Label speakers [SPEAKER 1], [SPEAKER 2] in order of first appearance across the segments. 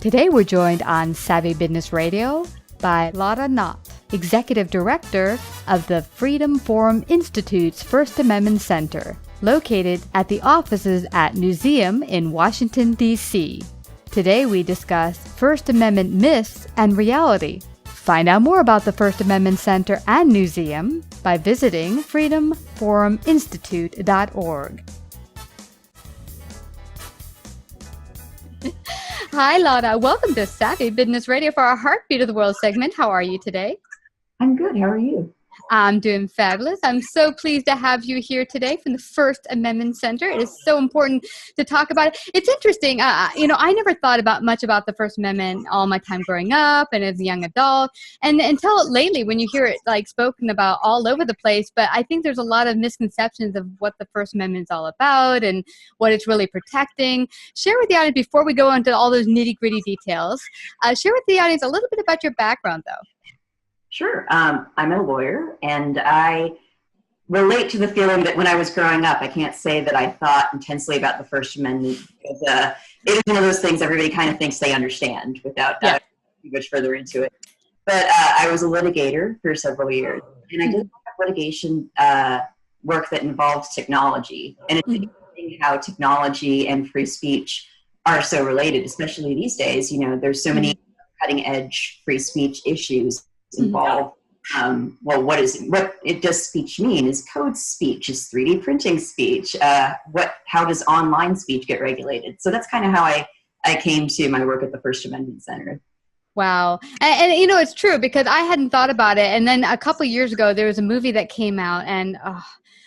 [SPEAKER 1] Today we're joined on Savvy Business Radio by Lata Nott, Executive Director of the Freedom Forum Institute's First Amendment Center, located at the offices at Newseum in Washington, D.C. Today we discuss First Amendment myths and reality. Find out more about the First Amendment Center and Newseum by visiting freedomforuminstitute.org. Hi, Lata. Welcome to Savvy Business Radio for our Heartbeat of the World segment. How are you today?
[SPEAKER 2] I'm good. How are you?
[SPEAKER 1] I'm doing fabulous. I'm so pleased to have you here today from the First Amendment Center. It is so important to talk about it. It's interesting. I never thought much about the First Amendment all my time growing up and as a young adult, and until lately when you hear it spoken about all over the place. But I think there's a lot of misconceptions of what the First Amendment is all about and what it's really protecting. Share with the audience, before we go into all those nitty-gritty details, share with the audience a little bit about your background, though.
[SPEAKER 2] Sure. I'm a lawyer, and I relate to the feeling that when I was growing up, I can't say that I thought intensely about the First Amendment, because it is one of those things everybody kind of thinks they understand without too much further into it. But I was a litigator for several years, and I did a lot of litigation work that involved technology. And it's interesting how technology and free speech are so related, especially these days. There's so many cutting-edge free speech issues involved. What does speech mean? Is code speech? Is 3D printing speech? How does online speech get regulated? So that's kind of how I came to my work at the First Amendment Center.
[SPEAKER 1] Wow. And it's true, because I hadn't thought about it. And then a couple of years ago, there was a movie that came out, and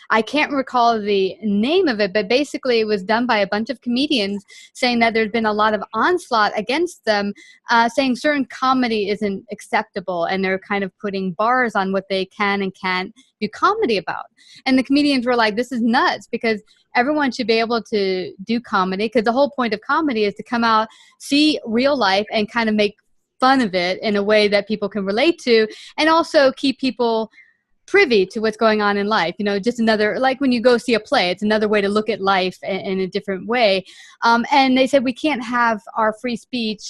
[SPEAKER 1] I can't recall the name of it, but basically it was done by a bunch of comedians saying that there's been a lot of onslaught against them, saying certain comedy isn't acceptable, and they're kind of putting bars on what they can and can't do comedy about. And the comedians were like, this is nuts, because everyone should be able to do comedy, because the whole point of comedy is to come out, see real life, and kind of make fun of it in a way that people can relate to, and also keep people privy to what's going on in life. Just another, like when you go see a play, it's another way to look at life in a different way. And they said we can't have our free speech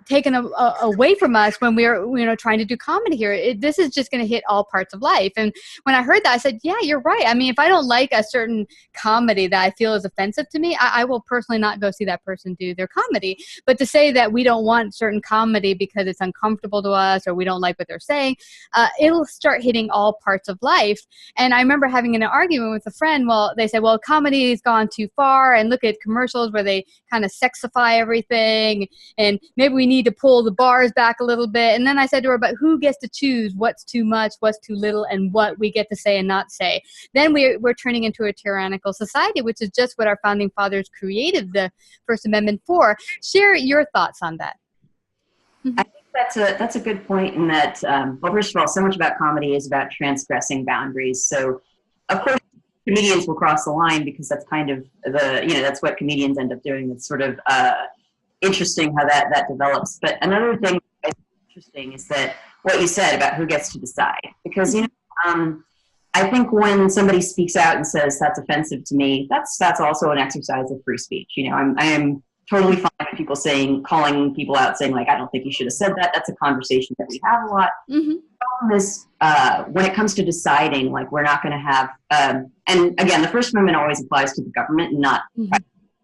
[SPEAKER 1] taken away from us when we're trying to do comedy here. This is just going to hit all parts of life. And when I heard that, I said, yeah, you're right. I mean, if I don't like a certain comedy that I feel is offensive to me, I will personally not go see that person do their comedy. But to say that we don't want certain comedy because it's uncomfortable to us, or we don't like what they're saying, it'll start hitting all parts of life. And I remember having an argument with a friend. Well, they said, well, comedy has gone too far, and look at commercials where they kind of sexify everything, and maybe we need to pull the bars back a little bit. And then I said to her, but who gets to choose what's too much, what's too little, and what we get to say and not say? Then we're turning into a tyrannical society, which is just what our founding fathers created the First Amendment for. Share your thoughts on that.
[SPEAKER 2] I think that's a good point, in that, well, first of all, so much about comedy is about transgressing boundaries. So, of course, comedians will cross the line, because that's kind of that's what comedians end up doing. It's sort of interesting how that develops. But another thing that's interesting is that what you said about who gets to decide, because I think when somebody speaks out and says that's offensive to me, that's also an exercise of free speech. I am totally fine with people calling people out, saying I don't think you should have said that. That's a conversation that we have a lot. The problem is when it comes to deciding, we're not going to have and again, the First Amendment always applies to the government and not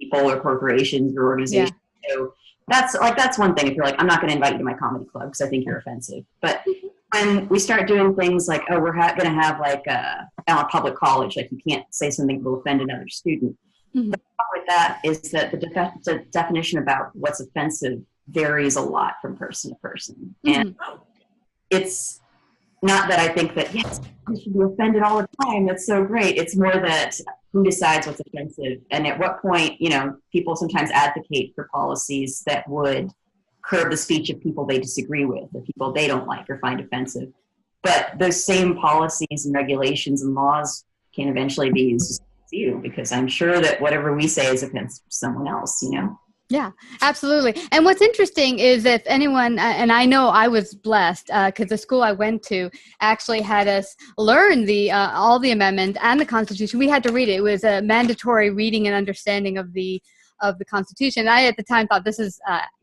[SPEAKER 2] people or corporations or organizations. So that's one thing. If you're I'm not going to invite you to my comedy club because I think you're offensive. But when we start doing things like, we're going to have a public college, you can't say something that will offend another student. The problem with that is that the definition about what's offensive varies a lot from person to person. And it's not that I think that, yes, we should be offended all the time. That's so great. It's more that who decides what's offensive, and at what point, people sometimes advocate for policies that would curb the speech of people they disagree with, or people they don't like or find offensive. But those same policies and regulations and laws can eventually be used against you, because I'm sure that whatever we say is offensive to someone else,
[SPEAKER 1] Yeah, absolutely. And what's interesting is, if anyone, and I know I was blessed because the school I went to actually had us learn all the amendments and the Constitution. We had to read it. It was a mandatory reading and understanding of the of the Constitution. I, at the time, thought this is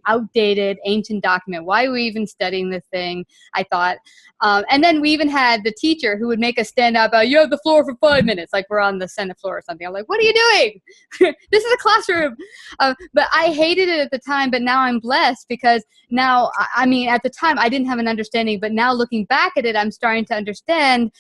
[SPEAKER 1] outdated, ancient document. Why are we even studying this thing? I thought. And then we even had the teacher who would make us stand up, you have the floor for 5 minutes, like we're on the Senate floor or something. I'm like, what are you doing? This is a classroom. But I hated it at the time, but now I'm blessed because now, I mean, at the time I didn't have an understanding, but now looking back at it, I'm starting to understand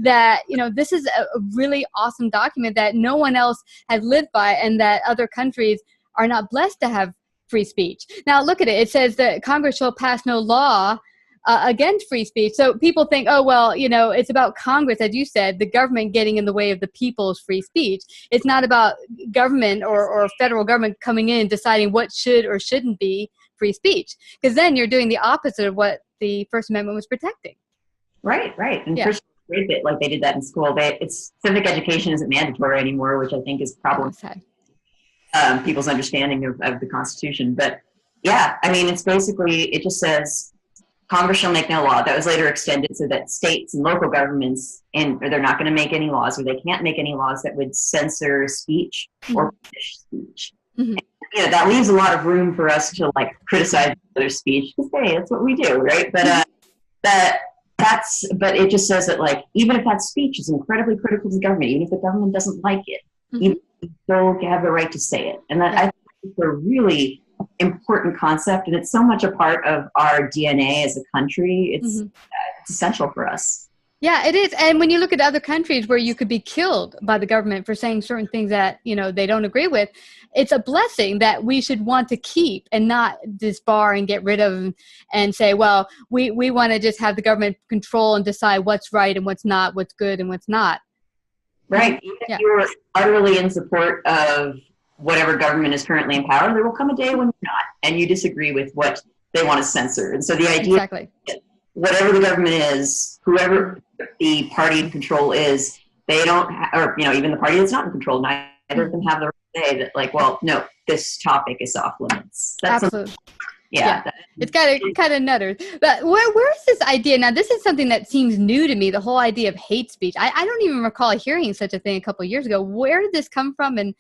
[SPEAKER 1] that, you know, this is a really awesome document that no one else has lived by, and that other countries are not blessed to have free speech. Now look at it. It says that Congress shall pass no law against free speech. So people think, oh, well, you know, it's about Congress, as you said, the government getting in the way of the people's free speech. It's not about government or federal government coming in and deciding what should or shouldn't be free speech, because then you're doing the opposite of what the First Amendment was protecting.
[SPEAKER 2] Right. And Christians great bit like they did that in school. It's civic education isn't mandatory anymore, which I think is problematic. People's understanding of the Constitution. But yeah, I mean, it's basically, it just says Congress shall make no law. That was later extended so that states and local governments, or they're not going to make any laws, or they can't make any laws that would censor speech or punish speech. And, you know, that leaves a lot of room for us to like criticize other speech because hey, that's what we do, right? But but it just says that like even if that speech is incredibly critical to the government, even if the government doesn't like it, even you still have the right to say it. And that I think is a really important concept, and it's so much a part of our DNA as a country. It's essential for us.
[SPEAKER 1] Yeah, it is. And when you look at other countries where you could be killed by the government for saying certain things that, you know, they don't agree with, it's a blessing that we should want to keep and not disbar and get rid of and say, well, we want to just have the government control and decide what's right and what's not, what's good and what's not.
[SPEAKER 2] Right. Even if you're utterly in support of whatever government is currently in power, there will come a day when you're not, and you disagree with what they want to censor. And so the idea that whatever the government is, whoever the party in control is, they don't, or, you know, even the party that's not in control, neither of them have the right to say that, like, well, no, this topic is off limits. That's
[SPEAKER 1] absolutely. It's kind of nutters. But where's this idea? Now, this is something that seems new to me, the whole idea of hate speech. I don't even recall hearing such a thing a couple of years ago. Where did this come from, and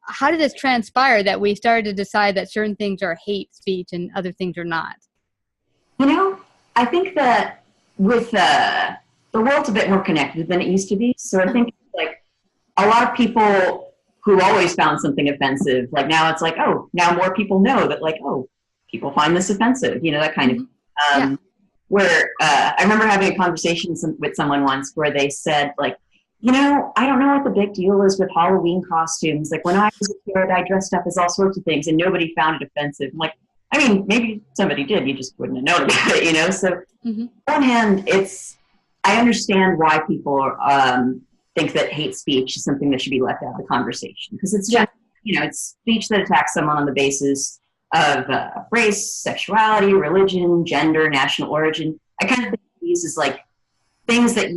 [SPEAKER 1] how did this transpire that we started to decide that certain things are hate speech and other things are not?
[SPEAKER 2] You know, I think that with the world's a bit more connected than it used to be. So I think like a lot of people who always found something offensive, like now it's like, oh, now more people know that like, oh, people find this offensive, you know, that kind of, where I remember having a conversation with someone once where they said like, you know, I don't know what the big deal is with Halloween costumes. Like when I was a kid, I dressed up as all sorts of things and nobody found it offensive. I'm like, I mean, maybe somebody did, you just wouldn't have known about it, you know? So on one hand, I understand why people think that hate speech is something that should be left out of the conversation. Because it's just, you know, it's speech that attacks someone on the basis of race, sexuality, religion, gender, national origin. I kind of think of these as like things that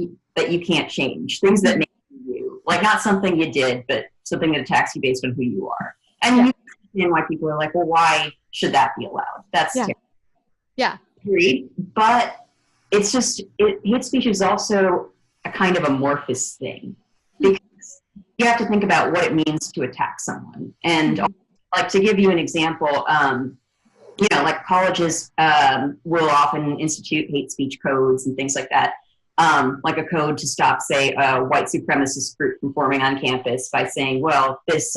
[SPEAKER 2] you can't change, things that make you, like not something you did, but something that attacks you based on who you are. And you understand why people are like, well, why should that be allowed? That's terrible. Agreed. But it's just, hate speech is also a kind of amorphous thing because you have to think about what it means to attack someone. And like to give you an example, you know, like colleges will often institute hate speech codes and things like that. Like a code to stop, say, a white supremacist group from forming on campus by saying, well, this,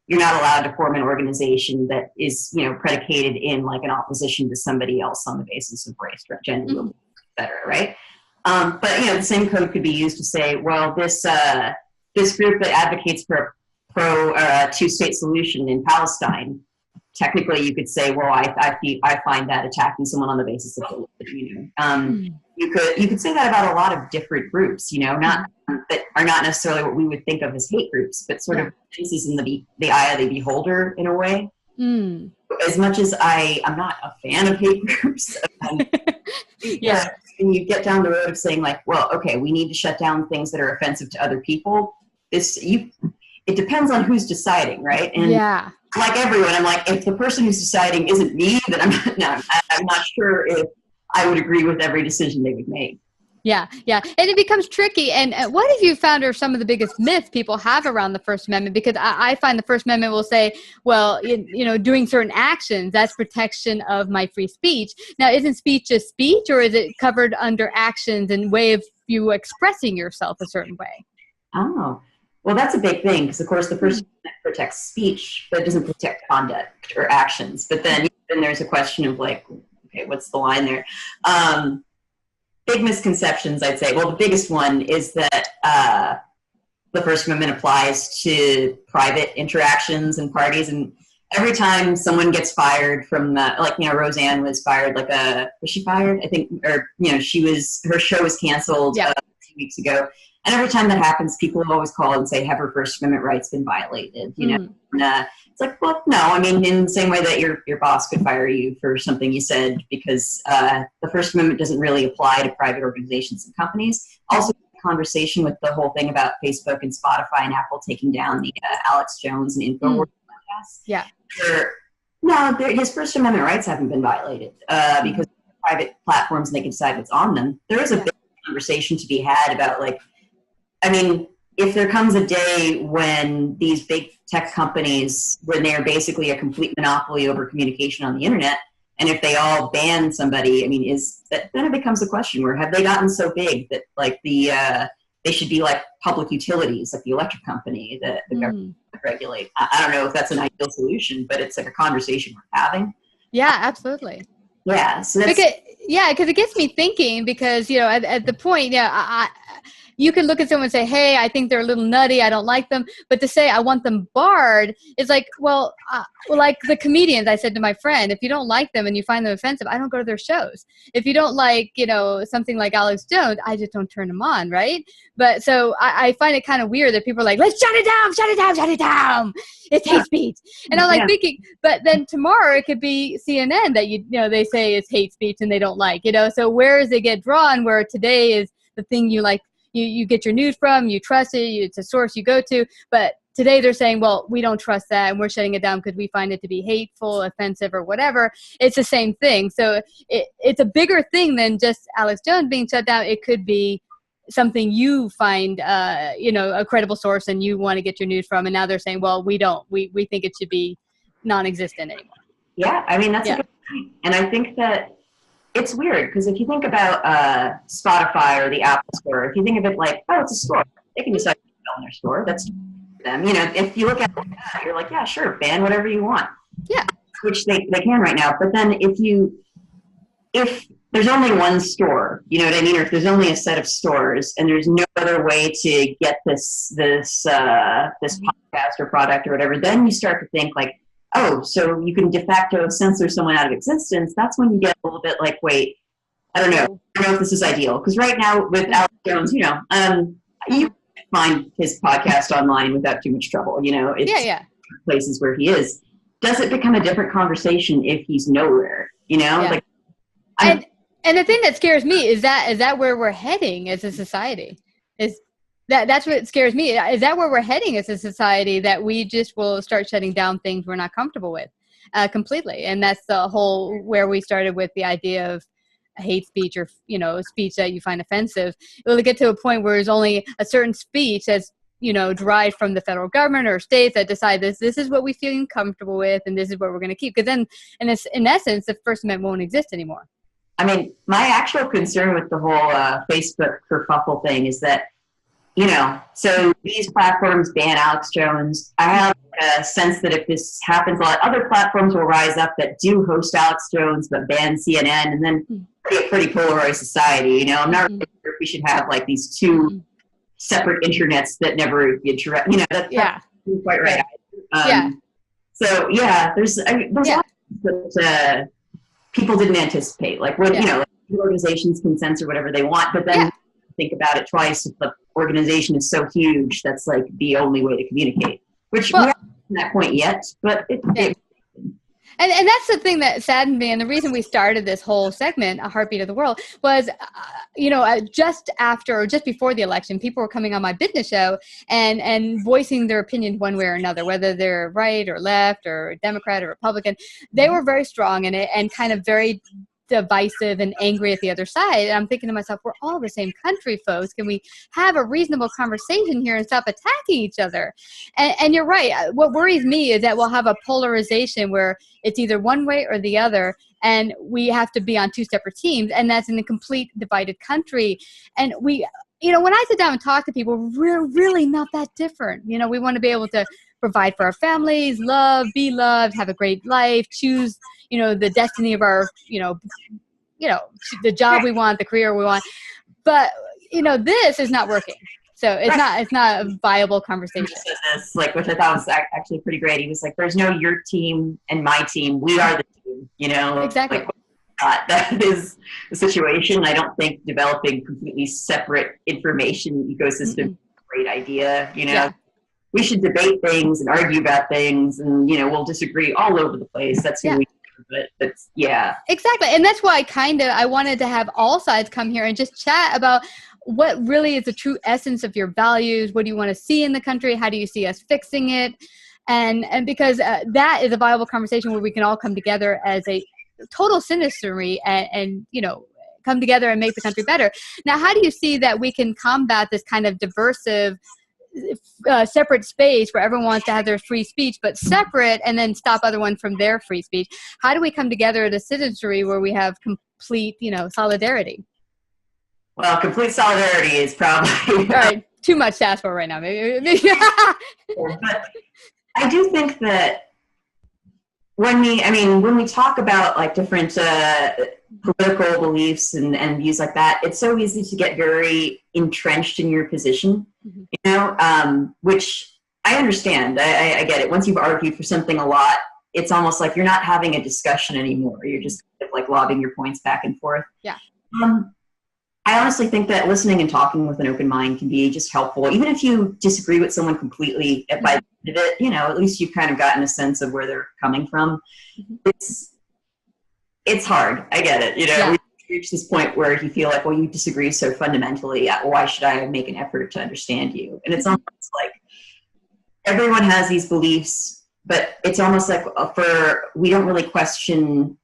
[SPEAKER 2] you're not allowed to form an organization that is, you know, predicated in like an opposition to somebody else on the basis of race, gender, et cetera, right? But, you know, the same code could be used to say, well, this group that advocates for a two-state solution in Palestine, technically you could say, well, I find that attacking someone on the basis of religion, you know. You could say that about a lot of different groups, you know, not that are not necessarily what we would think of as hate groups, but sort of places in the eye of the beholder in a way. As much as I'm not a fan of hate groups, and you get down the road of saying like, well, okay, we need to shut down things that are offensive to other people. It depends on who's deciding, right? And like everyone, I'm like, if the person who's deciding isn't me, then I'm not sure if I would agree with every decision they would make.
[SPEAKER 1] Yeah, yeah. And it becomes tricky. And what have you found are some of the biggest myths people have around the First Amendment? Because I find the First Amendment will say, well, doing certain actions, that's protection of my free speech. Now, isn't speech just speech, or is it covered under actions and way of you expressing yourself a certain way?
[SPEAKER 2] Oh, well, that's a big thing, because, of course, the First Amendment protects speech, but it doesn't protect conduct or actions. But then there's a question of, like, okay, what's the line there? Big misconceptions, I'd say. Well, the biggest one is that the First Amendment applies to private interactions and parties. And every time someone gets fired from Roseanne was fired, was she fired? I think, or, her show was canceled 2 weeks ago. And every time that happens, people have always called and say, have her First Amendment rights been violated? And, it's like, well, no. I mean, in the same way that your boss could fire you for something you said, because the First Amendment doesn't really apply to private organizations and companies. Also, conversation with the whole thing about Facebook and Spotify and Apple taking down the Alex Jones and InfoWars podcast.
[SPEAKER 1] Yeah.
[SPEAKER 2] His First Amendment rights haven't been violated because private platforms, and they can decide what's on them. There is a big conversation to be had about, if there comes a day when these big tech companies, when they're basically a complete monopoly over communication on the internet, and if they all ban somebody, then it becomes a question where, have they gotten so big that they should be like public utilities, like the electric company that the government regulate? I don't know if that's an ideal solution, but it's like a conversation we're having.
[SPEAKER 1] Yeah, absolutely.
[SPEAKER 2] Yeah. So that's,
[SPEAKER 1] because it gets me thinking, because, at the point, you can look at someone and say, hey, I think they're a little nutty, I don't like them. But to say I want them barred is like, like the comedians, I said to my friend, if you don't like them and you find them offensive, I don't go to their shows. If you don't like, something like Alex Jones, I just don't turn them on, right? But so I find it kind of weird that people are like, let's shut it down, shut it down, shut it down. It's hate speech. And I'm like thinking, but then tomorrow it could be CNN that, they say is hate speech and they don't like, so where does it get drawn, where today is the thing you like, you get your news from, you trust it, it's a source you go to. But today they're saying, well, we don't trust that and we're shutting it down because we find it to be hateful, offensive, or whatever. It's the same thing. So it's a bigger thing than just Alex Jones being shut down. It could be something you find, a credible source and you want to get your news from. And now they're saying, well, we don't. We think it should be non-existent anymore.
[SPEAKER 2] Yeah, that's a good point. And I think that it's weird, because if you think about Spotify or the Apple Store, if you think of it like, oh, it's a store, they can decide to sell in their store. That's them. If you look at that, you're like, yeah, sure, ban whatever you want.
[SPEAKER 1] Yeah.
[SPEAKER 2] Which they can right now. But then if there's only one store, you know what I mean? Or if there's only a set of stores and there's no other way to get this podcast or product or whatever, then you start to think like, oh, so you can de facto censor someone out of existence. That's when you get a little bit like, wait, I don't know if this is ideal. Because right now with Alex Jones, you find his podcast online without too much trouble. It's places where he is. Does it become a different conversation if he's nowhere?
[SPEAKER 1] And the thing that scares me is that where we're heading as a society? That's what scares me. Is that where we're heading as a society, that we just will start shutting down things we're not comfortable with completely? And that's the whole where we started with the idea of hate speech or, speech that you find offensive. It will get to a point where there's only a certain speech that's, derived from the federal government or states that decide this is what we feel comfortable with and this is what we're going to keep. Because then, in essence, the First Amendment won't exist anymore.
[SPEAKER 2] My actual concern with the whole Facebook kerfuffle thing is that, so these platforms ban Alex Jones. I have a sense that if this happens, a lot of other platforms will rise up that do host Alex Jones but ban CNN, and then be a pretty polarized society. I'm not really sure if we should have like these two separate internets that never interact. That's not quite right. So there's a lot that people didn't anticipate. Like like organizations can censor whatever they want, but then think about it twice. If the organization is so huge, that's like the only way to communicate. Which we haven't gotten to that point yet, but
[SPEAKER 1] And that's the thing that saddened me. And the reason we started this whole segment, A Heartbeat of the World, was, just after or just before the election, people were coming on my business show and voicing their opinion one way or another, whether they're right or left or Democrat or Republican. They were very strong in it and kind of very divisive and angry at the other side. And I'm thinking to myself, we're all the same country, folks. Can we have a reasonable conversation here and stop attacking each other? And you're right. What worries me is that we'll have a polarization where it's either one way or the other, and we have to be on two separate teams, and that's in a complete divided country. And we, when I sit down and talk to people, we're really not that different. We want to be able to provide for our families, love, be loved, have a great life, choose, the destiny of our, the job we want, the career we want. But, this is not working. So it's not a viable conversation.
[SPEAKER 2] This, which I thought was actually pretty great. He was like, there's no your team and my team. We are the team,
[SPEAKER 1] Exactly.
[SPEAKER 2] That is the situation. I don't think developing completely separate information ecosystem is a great idea. Yeah. We should debate things and argue about things, and we'll disagree all over the place. That's who we are, but yeah.
[SPEAKER 1] Exactly. And that's why I wanted to have all sides come here and just chat about what really is the true essence of your values. What do you want to see in the country? How do you see us fixing it? And because that is a viable conversation where we can all come together as a total citizenry and come together and make the country better. Now, how do you see that we can combat this kind of diversive separate space where everyone wants to have their free speech, but separate, and then stop other one from their free speech? How do we come together as a citizenry where we have complete, solidarity?
[SPEAKER 2] Well, complete solidarity is probably
[SPEAKER 1] all right. Too much to ask for right now. Maybe.
[SPEAKER 2] But I do think that when we talk about different political beliefs and views like that, it's so easy to get very entrenched in your position, which I understand. I get it. Once you've argued for something a lot, it's almost like you're not having a discussion anymore. You're just lobbing your points back and forth.
[SPEAKER 1] Yeah.
[SPEAKER 2] I honestly think that listening and talking with an open mind can be just helpful. Even if you disagree with someone completely by the end of it, at least you've kind of gotten a sense of where they're coming from. It's hard. I get it. We reach this point where you feel like, well, you disagree so fundamentally. Why should I make an effort to understand you? And it's almost like everyone has these beliefs, but it's almost like we don't really question.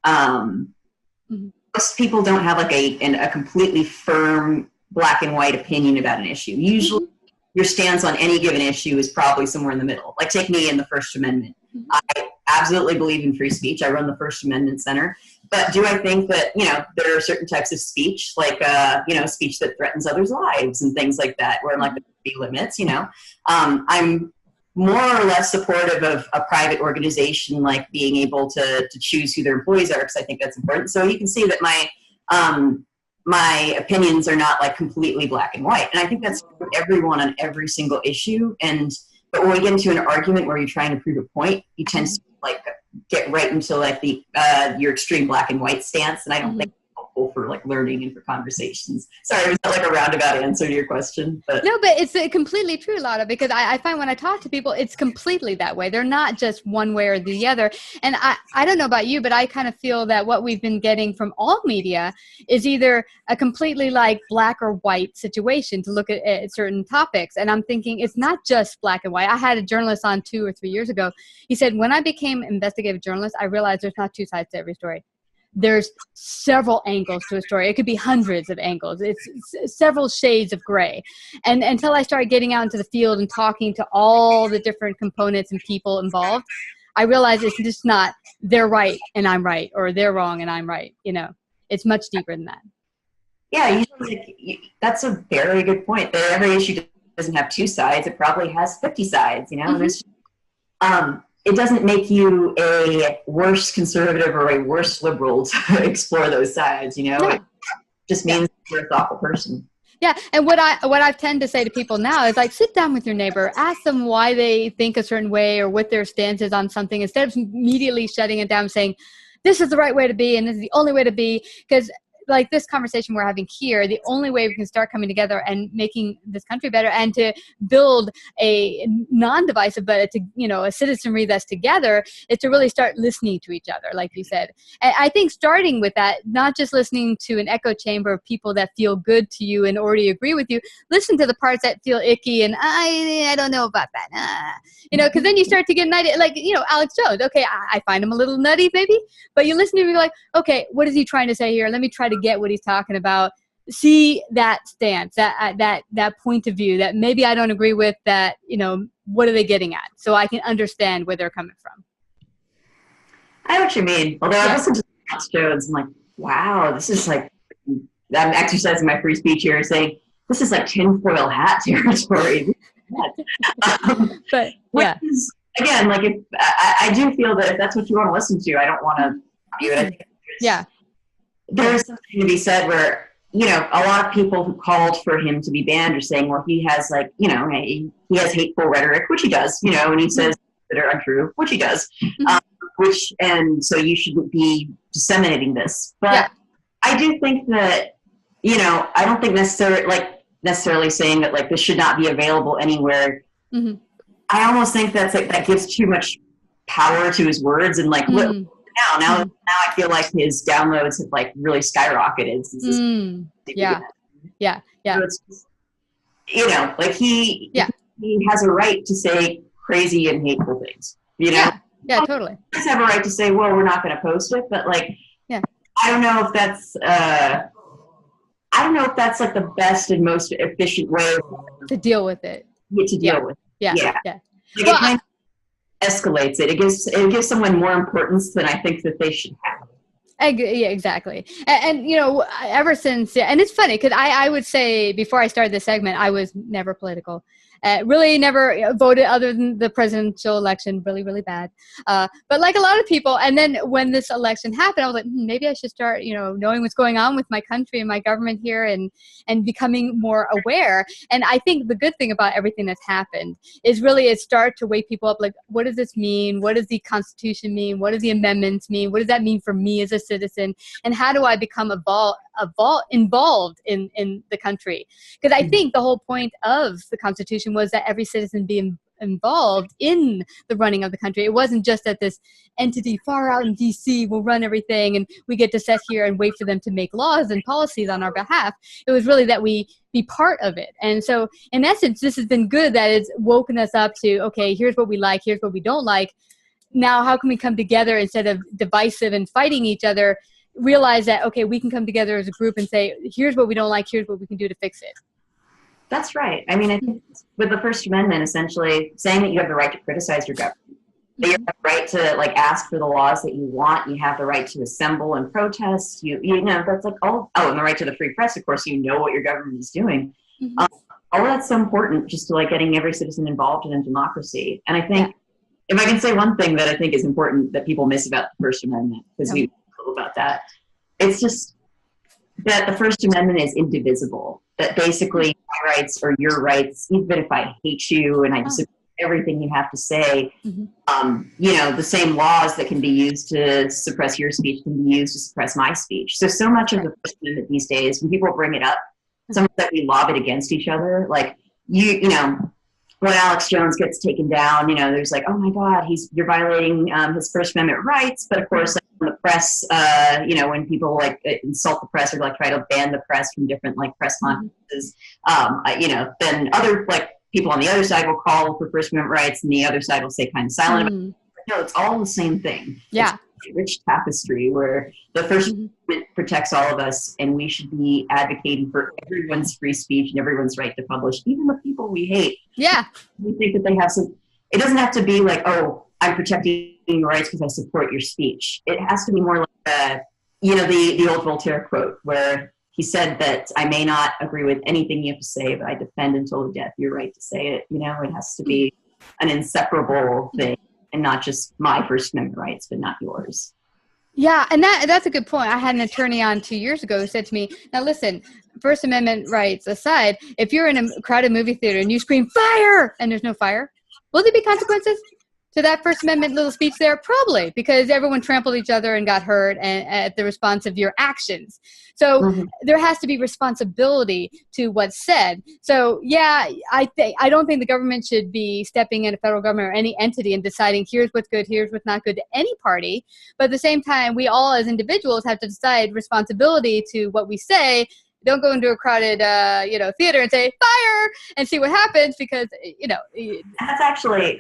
[SPEAKER 2] Most people don't have a completely firm black and white opinion about an issue. Usually your stance on any given issue is probably somewhere in the middle. Take me in the First Amendment. I absolutely believe in free speech. I run the First Amendment Center. But do I think that, there are certain types of speech, speech that threatens others' lives and things like that, where there be limits, I'm more or less supportive of a private organization being able to choose who their employees are, because I think that's important. So you can see that my opinions are not completely black and white, and I think that's for everyone on every single issue. But when we get into an argument where you're trying to prove a point, you tend to get right into your extreme black and white stance, and I don't think helpful for learning and for conversations. Sorry, was that a roundabout answer to your question? But.
[SPEAKER 1] No, but it's completely true, Lata, because I find when I talk to people, it's completely that way. They're not just one way or the other. And I don't know about you, but I kind of feel that what we've been getting from all media is either a completely black or white situation to look at certain topics. And I'm thinking it's not just black and white. I had a journalist on 2 or 3 years ago. He said, when I became an investigative journalist, I realized there's not two sides to every story. There's several angles to a story. It could be hundreds of angles. It's several shades of gray. And until I started getting out into the field and talking to all the different components and people involved, I realized it's just not they're right and I'm right, or they're wrong and I'm right. It's much deeper than that.
[SPEAKER 2] Yeah, that's a very good point. That every issue doesn't have two sides. It probably has 50 sides, There's, it doesn't make you a worse conservative or a worse liberal to explore those sides, No. It just means you're a thoughtful person.
[SPEAKER 1] Yeah, and what I tend to say to people now is sit down with your neighbor, ask them why they think a certain way or what their stance is on something, instead of immediately shutting it down saying, this is the right way to be and this is the only way to be. Because like this conversation we're having here, the only way we can start coming together and making this country better and to build a non-divisive, but a citizenry that's together, is to really start listening to each other, like you said. And I think starting with that, not just listening to an echo chamber of people that feel good to you and already agree with you, listen to the parts that feel icky and I don't know about that, because then you start to get an idea, like, Alex Jones. Okay, I find him a little nutty maybe, but you listen to him and you're like, okay, what is he trying to say here? Let me try to get what he's talking about. See that stance, that point of view that maybe I don't agree with, that, what are they getting at? So I can understand where they're coming from.
[SPEAKER 2] I know what you mean. Although I listen to Alex Jones, I'm like, wow, this is like, I'm exercising my free speech here, saying, this is like tinfoil hat territory.
[SPEAKER 1] But yeah.
[SPEAKER 2] Is, again, like, if I do feel that if that's what you want to listen to, I don't want to do it. There's something to be said where, a lot of people who called for him to be banned are saying, well, he has he has hateful rhetoric, which he does, and he says that are untrue, which he does, and so you shouldn't be disseminating this. But I do think that, I don't think necessarily saying that, like, this should not be available anywhere. Mm-hmm. I almost think that gives too much power to his words, and like, look, now I feel like his downloads have like really skyrocketed since this.
[SPEAKER 1] Yeah.
[SPEAKER 2] So it's just, like he has a right to say crazy and hateful things.
[SPEAKER 1] Yeah, totally.
[SPEAKER 2] He does have a right to say, well, we're not going to post it, but like, I don't know if that's like the best and most efficient way
[SPEAKER 1] to deal with it.
[SPEAKER 2] To deal with.
[SPEAKER 1] Yeah.
[SPEAKER 2] Like, it kind of escalates it. It gives someone more importance than I think that they should have.
[SPEAKER 1] Yeah, exactly. And ever since, and it's funny because I would say before I started this segment, I was never political. Really never voted other than the presidential election, really, really bad. But like a lot of people, and then when this election happened, I was like, maybe I should start, knowing what's going on with my country and my government here and becoming more aware. And I think the good thing about everything that's happened is really it start to wake people up, like, what does this mean? What does the Constitution mean? What do the amendments mean? What does that mean for me as a citizen? And how do I become involved in the country? Because I think the whole point of the Constitution was that every citizen be involved in the running of the country. It wasn't just that this entity far out in DC will run everything and we get to sit here and wait for them to make laws and policies on our behalf. It was really that we be part of it. And so in essence, this has been good that it's woken us up to, okay, here's what we like, here's what we don't like. Now, how can we come together instead of divisive and fighting each other? Realize that, okay, we can come together as a group and say, here's what we don't like, here's what we can do to fix it.
[SPEAKER 2] That's right. I mean, I think with the First Amendment, essentially saying that you have the right to criticize your government, that you have the right to like ask for the laws that you want, you have the right to assemble and protest, that's like all, and the right to the free press, of course, what your government is doing. All of that's so important just to like getting every citizen involved in a democracy. And I think if I can say one thing that I think is important that people miss about the First Amendment, because we know about that, it's just that the First Amendment is indivisible. That basically my rights are your rights, even if I hate you and I disagree with everything you have to say. The same laws that can be used to suppress your speech can be used to suppress my speech. So much of the First Amendment these days, when people bring it up, some of that we lob it against each other. Like when Alex Jones gets taken down, there's like, oh my God, you're violating his First Amendment rights. But of course, like, when the press, when people like insult the press or like try to ban the press from different like press conferences, then other like people on the other side will call for First Amendment rights, and the other side will stay kind of silent about it. But no, it's all the same thing.
[SPEAKER 1] Yeah.
[SPEAKER 2] It's a rich tapestry where the First Amendment protects all of us, and we should be advocating for everyone's free speech and everyone's right to publish, even the people we hate.
[SPEAKER 1] Yeah.
[SPEAKER 2] We think that they have some, it doesn't have to be like, oh, I'm protecting your rights because I support your speech. It has to be more like, the old Voltaire quote where he said that I may not agree with anything you have to say, but I defend until the death your right to say it. It has to be an inseparable thing and not just my First Amendment rights, but not yours.
[SPEAKER 1] Yeah, and that's a good point. I had an attorney on 2 years ago who said to me, now listen, First Amendment rights aside, if you're in a crowded movie theater and you scream, fire, and there's no fire, will there be consequences? to that First Amendment little speech there? Probably, because everyone trampled each other and got hurt at the response of your actions. So there has to be responsibility to what's said. So yeah, I don't think the government should be stepping in, a federal government or any entity, and deciding here's what's good, here's what's not good to any party. But at the same time, we all as individuals have to decide responsibility to what we say. Don't go into a crowded, theater and say fire and see what happens, because,
[SPEAKER 2] That's actually,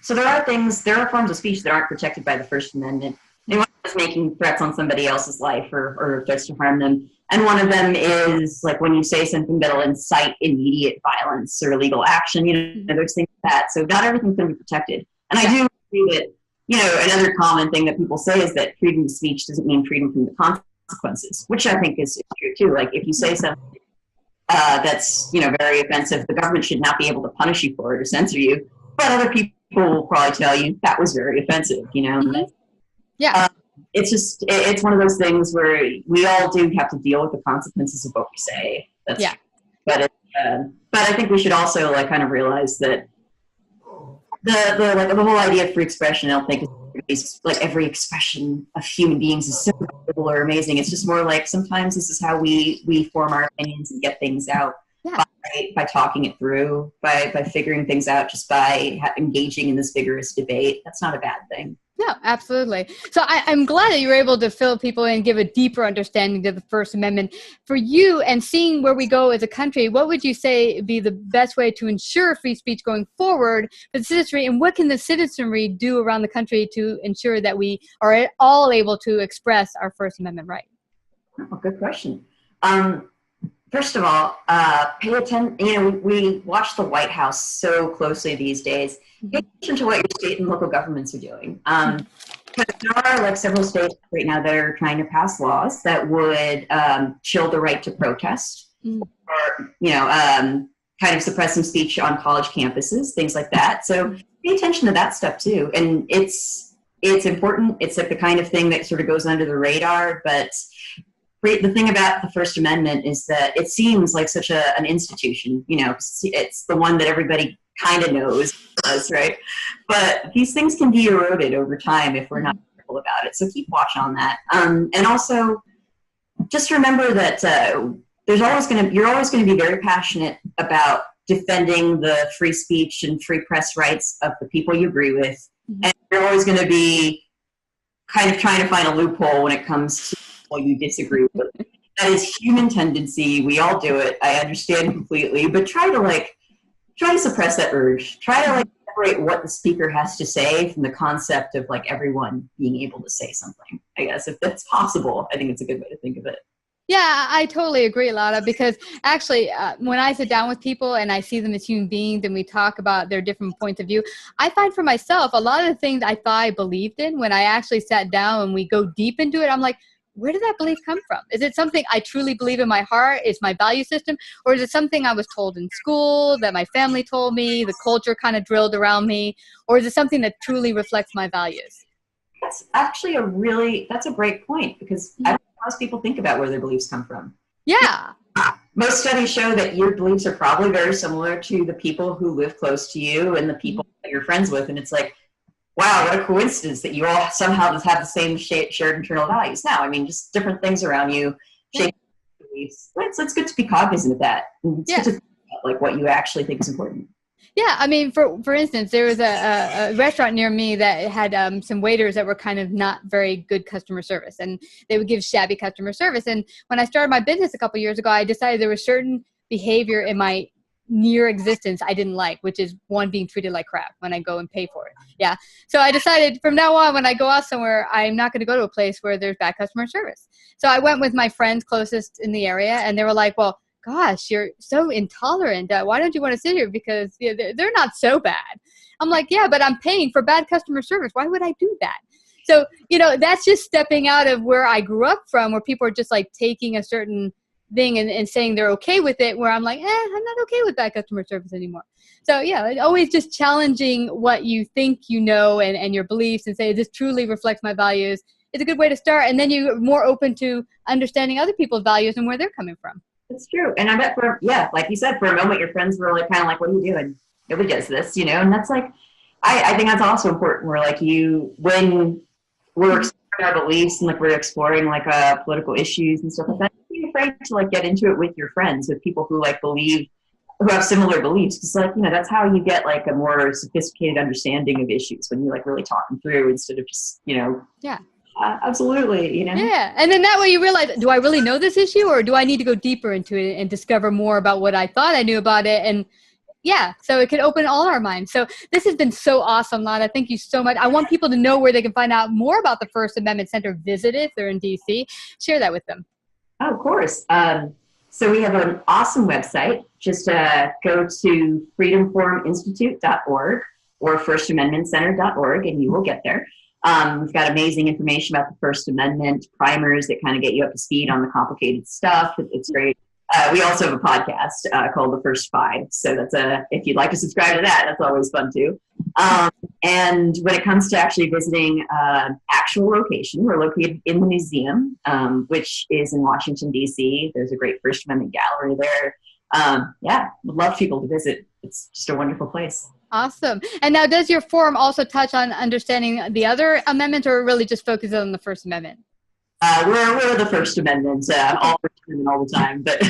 [SPEAKER 2] so there are forms of speech that aren't protected by the First Amendment. And one is making threats on somebody else's life or threats to harm them. And one of them is like when you say something that'll incite immediate violence or legal action, there's things like that. So not everything's going to be protected. And I do agree that, another common thing that people say is that freedom of speech doesn't mean freedom from the consequences, which I think is true too. Like if you say something that's very offensive, the government should not be able to punish you for it or censor you, but other people will probably tell you that was very offensive.
[SPEAKER 1] Yeah.
[SPEAKER 2] It's one of those things where we all do have to deal with the consequences of what we say. But I think we should also kind of realize that the whole idea of free expression, I don't think is like every expression of human beings is so incredible or amazing. It's just more like sometimes this is how we form our opinions and get things out by talking it through, by figuring things out, just by engaging in this vigorous debate. That's not a bad thing.
[SPEAKER 1] No, absolutely. So I'm glad that you were able to fill people in and give a deeper understanding of the First Amendment. For you, and seeing where we go as a country, what would you say would be the best way to ensure free speech going forward for the citizenry, and what can the citizenry do around the country to ensure that we are all able to express our First Amendment right?
[SPEAKER 2] Oh, good question. First of all, pay attention. We watch the White House so closely these days. Pay attention to what your state and local governments are doing. Because there are several states right now that are trying to pass laws that would chill the right to protest, or kind of suppress some speech on college campuses, things like that. So pay attention to that stuff too. And it's important. It's like the kind of thing that sort of goes under the radar, but the thing about the First Amendment is that it seems like such an institution, it's the one that everybody kind of knows, right? But these things can be eroded over time if we're not careful about it. So keep watch on that. And also just remember that you're always going to be very passionate about defending the free speech and free press rights of the people you agree with. And you're always going to be kind of trying to find a loophole when it comes to people you disagree with. That is human tendency. We all do it. I understand completely, but try to suppress that urge. Try to separate what the speaker has to say from the concept of everyone being able to say something. I guess if that's possible, I think it's a good way to think of it.
[SPEAKER 1] Yeah, I totally agree, Lata, because actually when I sit down with people and I see them as human beings and we talk about their different points of view, I find for myself a lot of the things I thought I believed in, when I actually sat down and we go deep into it, I'm like, where did that belief come from? Is it something I truly believe in my heart? Is my value system? Or is it something I was told in school, that my family told me, the culture kind of drilled around me? Or is it something that truly reflects my values?
[SPEAKER 2] That's actually that's a great point, because I don't know how most people think about where their beliefs come from.
[SPEAKER 1] Yeah.
[SPEAKER 2] Most studies show that your beliefs are probably very similar to the people who live close to you and the people that you're friends with. And it's like, wow, what a coincidence that you all somehow just have the same shared internal values. Now, I mean, just different things around you shape your beliefs. It's good to be cognizant of that. It's good to think about what you actually think is important.
[SPEAKER 1] Yeah, I mean, for instance, there was a restaurant near me that had some waiters that were kind of not very good customer service, and they would give shabby customer service. And when I started my business a couple years ago, I decided there was certain behavior in my near existence I didn't like, which is one, being treated like crap when I go and pay for it. Yeah. So I decided from now on, when I go out somewhere, I'm not going to go to a place where there's bad customer service. So I went with my friends closest in the area, and they were like, well, gosh, you're so intolerant. Why don't you want to sit here? Because they're not so bad. I'm like, yeah, but I'm paying for bad customer service. Why would I do that? So, that's just stepping out of where I grew up from, where people are just taking a certain thing and saying they're okay with it, where I'm like, I'm not okay with bad customer service anymore. So yeah, always just challenging what you think and your beliefs, and say, this truly reflects my values. It's a good way to start. And then you're more open to understanding other people's values and where they're coming from.
[SPEAKER 2] It's true. And I bet like you said, for a moment, your friends were kind of like, what are you doing? Nobody does this, and that's I think that's also important. We're like when we're exploring our beliefs and like we're exploring like political issues and stuff like that, don't be afraid to like get into it with your friends, with people who like believe, who have similar beliefs. Because like, that's how you get like a more sophisticated understanding of issues, when you like really talk them through instead of just,
[SPEAKER 1] Yeah.
[SPEAKER 2] Absolutely,
[SPEAKER 1] Yeah, and then that way you realize, do I really know this issue, or do I need to go deeper into it and discover more about what I thought I knew about it? And yeah, so it could open all our minds. So this has been so awesome, Lata. Thank you so much. I want people to know where they can find out more about the First Amendment Center. Visit it if they're in DC. Share that with them.
[SPEAKER 2] Oh, of course. So we have an awesome website. Just go to freedomforuminstitute.org or firstamendmentcenter.org and you will get there. We've got amazing information about the First Amendment, primers that kind of get you up to speed on the complicated stuff. It's great. We also have a podcast called The First Five. So that's if you'd like to subscribe to that, that's always fun too. And when it comes to actually visiting actual location, we're located in the Newseum, which is in Washington, D.C. There's a great First Amendment gallery there. Would love people to visit. It's just a wonderful place.
[SPEAKER 1] Awesome. And now, does your forum also touch on understanding the other amendments, or really just focus on the First Amendment?
[SPEAKER 2] We're the First Amendment, all First Amendment all the time, but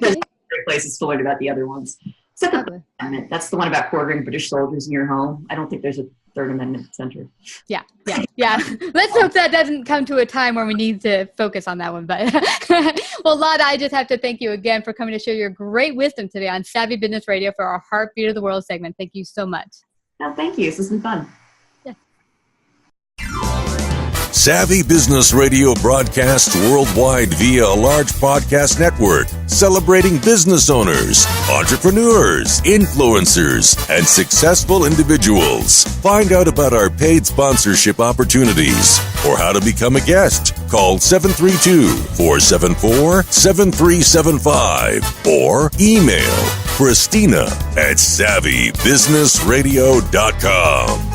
[SPEAKER 2] there's great places to learn about the other ones. Except the Third Amendment. That's the one about quartering British soldiers in your home. I don't think there's a Third Amendment center. Yeah.
[SPEAKER 1] Let's hope that doesn't come to a time where we need to focus on that one. But well, Lata, I just have to thank you again for coming to share your great wisdom today on Savvy Business Radio for our Heartbeat of the World segment. Thank you so much.
[SPEAKER 2] Oh, thank you. This has been fun.
[SPEAKER 3] Savvy Business Radio broadcasts worldwide via a large podcast network, celebrating business owners, entrepreneurs, influencers, and successful individuals. Find out about our paid sponsorship opportunities or how to become a guest. Call 732-474-7375 or email Christina@savvybusinessradio.com.